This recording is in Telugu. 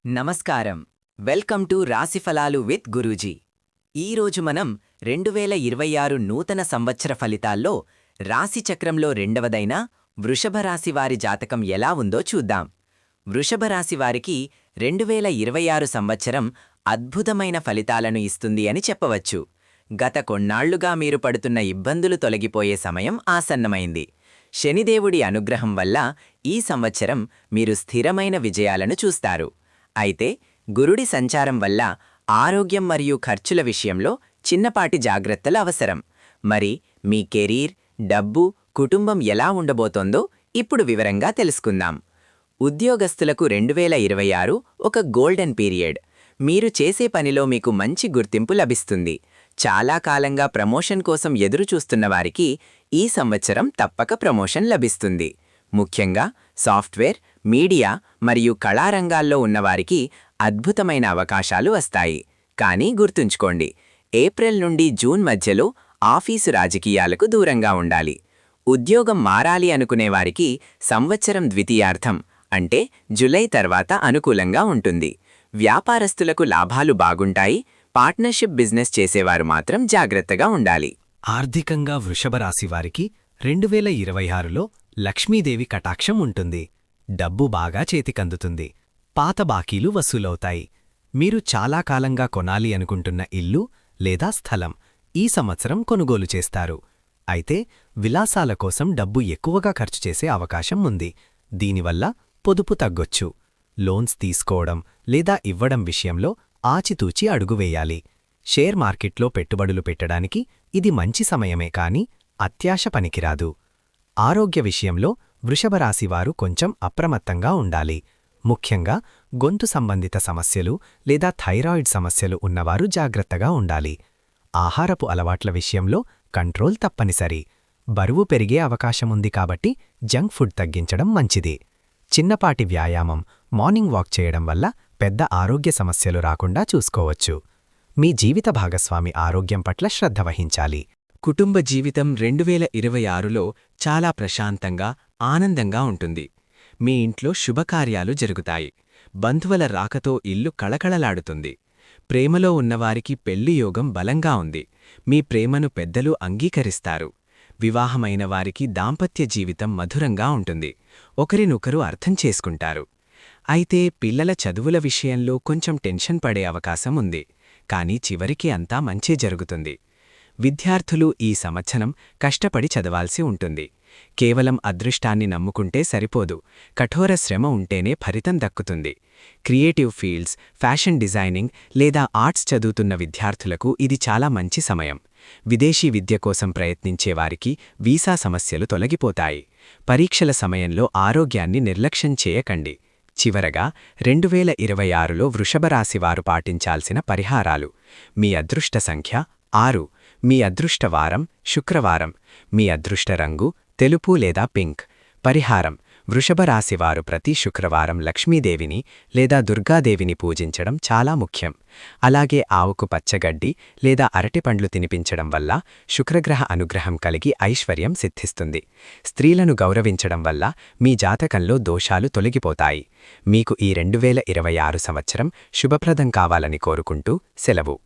నమస్కారం. వెల్కమ్ టు రాశిఫలాలు విత్ గురూజీ. ఈరోజు మనం 2026 నూతన సంవత్సర ఫలితాల్లో రాశిచక్రంలో రెండవదైన వృషభ రాశి వారి జాతకం ఎలా ఉందో చూద్దాం. వృషభ రాశి వారికి 2026 సంవత్సరం అద్భుతమైన ఫలితాలను ఇస్తుంది అని చెప్పవచ్చు. గత కొన్నాళ్లుగా మీరు పడుతున్న ఇబ్బందులు తొలగిపోయే సమయం ఆసన్నమైంది. శనిదేవుడి అనుగ్రహం వల్ల ఈ సంవత్సరం మీరు స్థిరమైన విజయాలను చూస్తారు. అయితే గురుడి సంచారం వల్ల ఆరోగ్యం మరియు ఖర్చుల విషయంలో చిన్నపాటి జాగ్రత్తలు అవసరం. మరి మీ కెరీర్, డబ్బు, కుటుంబం ఎలా ఉండబోతోందో ఇప్పుడు వివరంగా తెలుసుకుందాం. ఉద్యోగస్తులకు 2026 ఒక గోల్డెన్ పీరియడ్. మీరు చేసే పనిలో మీకు మంచి గుర్తింపు లభిస్తుంది. చాలా కాలంగా ప్రమోషన్ కోసం ఎదురుచూస్తున్న వారికి ఈ సంవత్సరం తప్పక ప్రమోషన్ లభిస్తుంది. ముఖ్యంగా సాఫ్ట్వేర్, మీడియా మరియు కళారంగాల్లో ఉన్నవారికి అద్భుతమైన అవకాశాలు వస్తాయి. కానీ గుర్తుంచుకోండి, ఏప్రిల్ నుండి జూన్ మధ్యలో ఆఫీసు రాజకీయాలకు దూరంగా ఉండాలి. ఉద్యోగం మారాలి అనుకునేవారికి సంవత్సరం ద్వితీయార్థం అంటే జులై తర్వాత అనుకూలంగా ఉంటుంది. వ్యాపారస్తులకు లాభాలు బాగుంటాయి. పార్ట్నర్షిప్ బిజినెస్ చేసేవారు మాత్రం జాగ్రత్తగా ఉండాలి. ఆర్థికంగా వృషభ రాశివారికి 2026లో లక్ష్మీదేవి కటాక్షం ఉంటుంది. డబ్బు బాగా చేతికందుతుంది. పాత బాకీలు వసూలవుతాయి. మీరు చాలా కాలంగా కొనాలి అనుకుంటున్న ఇల్లు లేదా స్థలం ఈ సంవత్సరం కొనుగోలు చేస్తారు. అయితే విలాసాల కోసం డబ్బు ఎక్కువగా ఖర్చు చేసే అవకాశం ఉంది. దీనివల్ల పొదుపు తగ్గొచ్చు. లోన్స్ తీసుకోవడం లేదా ఇవ్వడం విషయంలో ఆచితూచి అడుగువేయాలి. షేర్ మార్కెట్లో పెట్టుబడులు పెట్టడానికి ఇది మంచి సమయమే కాని అత్యాశ పనికిరాదు. ఆరోగ్య విషయంలో వృషభరాశివారు కొంచెం అప్రమత్తంగా ఉండాలి. ముఖ్యంగా గొంతు సంబంధిత సమస్యలు లేదా థైరాయిడ్ సమస్యలు ఉన్నవారు జాగ్రత్తగా ఉండాలి. ఆహారపు అలవాట్ల విషయంలో కంట్రోల్ తప్పనిసరి. బరువు పెరిగే అవకాశముంది కాబట్టి జంక్ ఫుడ్ తగ్గించడం మంచిది. చిన్నపాటి వ్యాయామం, మార్నింగ్ వాక్ చేయడం వల్ల పెద్ద ఆరోగ్య సమస్యలు రాకుండా చూసుకోవచ్చు. మీ జీవిత భాగస్వామి ఆరోగ్యం పట్ల శ్రద్ధ వహించాలి. కుటుంబ జీవితం 2026లో చాలా ప్రశాంతంగా, ఆనందంగా ఉంటుంది. మీ ఇంట్లో శుభకార్యాలు జరుగుతాయి. బంధువుల రాకతో ఇల్లు కళకళలాడుతుంది. ప్రేమలో ఉన్నవారికి పెళ్లి యోగం బలంగా ఉంది. మీ ప్రేమను పెద్దలు అంగీకరిస్తారు. వివాహమైన వారికి దాంపత్య జీవితం మధురంగా ఉంటుంది. ఒకరినొకరు అర్థం చేసుకుంటారు. అయితే పిల్లల చదువుల విషయంలో కొంచెం టెన్షన్ పడే అవకాశం ఉంది. కానీ చివరికి అంతా మంచే జరుగుతుంది. విద్యార్థులు ఈ సంవత్సరం కష్టపడి చదవాల్సి ఉంటుంది. కేవలం అదృష్టాన్ని నమ్ముకుంటే సరిపోదు. కఠోర శ్రమ ఉంటేనే ఫలితం దక్కుతుంది. క్రియేటివ్ ఫీల్డ్స్, ఫ్యాషన్ డిజైనింగ్ లేదా ఆర్ట్స్ చదువుతున్న విద్యార్థులకు ఇది చాలా మంచి సమయం. విదేశీ విద్య కోసం ప్రయత్నించేవారికి వీసా సమస్యలు తొలగిపోతాయి. పరీక్షల సమయంలో ఆరోగ్యాన్ని నిర్లక్ష్యం చేయకండి. చివరగా 2026లో వృషభరాశివారు పాటించాల్సిన పరిహారాలు. మీ అదృష్ట సంఖ్య 6. మీ అదృష్ట వారం శుక్రవారం. మీ అదృష్ట రంగు తెలుపు లేదా పింక్. పరిహారం: వృషభరాశివారు ప్రతి శుక్రవారం లక్ష్మీదేవిని లేదా దుర్గాదేవిని పూజించడం చాలా ముఖ్యం. అలాగే ఆవుకు పచ్చగడ్డి లేదా అరటిపండ్లు తినిపించడం వల్ల శుక్రగ్రహ అనుగ్రహం కలిగి ఐశ్వర్యం సిద్ధిస్తుంది. స్త్రీలను గౌరవించడం వల్ల మీ జాతకంలో దోషాలు తొలగిపోతాయి. మీకు ఈ 2026 సంవత్సరం శుభప్రదం కావాలని కోరుకుంటూ సెలవు.